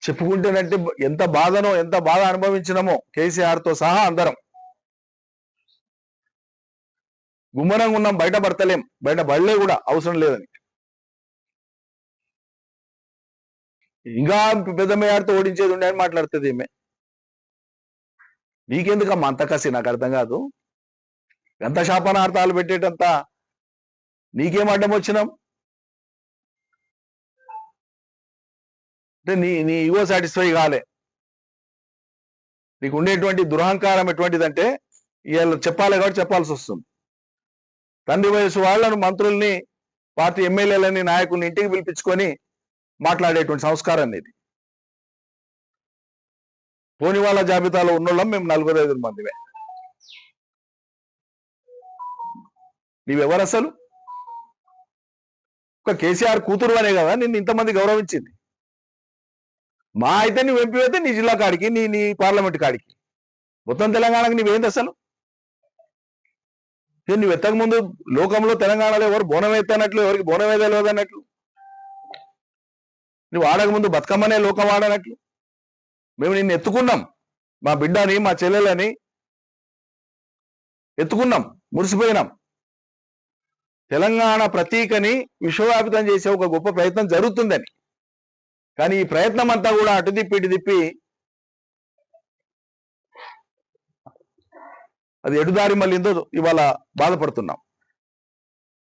చెప్పుకుంటేనంటే ఎంత బాధ అనుభవించినామో కేసీఆర్తో సహా అందరం. గుమ్మరంగా ఉన్నాం, బయట పడతలేం, బయట పడలే కూడా అవసరం లేదని. ఇంకా పెద్ద మేయర్తో ఓడించేది ఉండే అని మాట్లాడుతుంది ఈమె. నీకెందుకమ్మా అంత కసి? నాకు అర్థం కాదు. ఎంత శాపనార్థాలు పెట్టేటంత నీకేం అడ్డం వచ్చినాం? అంటే నీ ఈగో సాటిస్ఫై కాలే. నీకు ఉండేటువంటి దురహంకారం ఎటువంటిదంటే ఇవాళ చెప్పాలి కాబట్టి చెప్పాల్సి వస్తుంది. తండ్రి వయసు వాళ్లను, మంత్రుల్ని, పార్టీ ఎమ్మెల్యేలని, నాయకుల్ని ఇంటికి పిలిపించుకొని మాట్లాడేటువంటి సంస్కారం ఇది. పోని వాళ్ళ జాబితాలో ఉన్నోళ్ళం మేము 45 మందిమే. నీవెవరు అసలు? ఒక కేసీఆర్ కూతురు అనే కదా నిన్ను ఇంతమంది గౌరవించింది. మా అయితే నువ్వు ఎంపీ అయితే నీ జిల్లా కాడికి, నీ పార్లమెంట్ కాడికి, మొత్తం తెలంగాణకి నీవేంది అసలు? నువ్వు ఎత్తక ముందు లోకంలో తెలంగాణలో ఎవరు బోనం ఎత్తనట్లు, ఎవరికి బోనం వేదలేదు అన్నట్లు, నువ్వు ఆడక ముందు బతుకమ్మనే లోకం ఆడనట్లు. మేము నిన్ను ఎత్తుకున్నాం, మా బిడ్డని, మా చెల్లెలని ఎత్తుకున్నాం, మురిసిపోయినాం. తెలంగాణ ప్రతీకని విశ్వవ్యాపితం చేసే ఒక గొప్ప ప్రయత్నం జరుగుతుందని. కానీ ఈ ప్రయత్నం అంతా కూడా అటు తిప్పి ఇటు తిప్పి అది ఎటుదారి మళ్ళీందో ఇవాళ బాధపడుతున్నాం.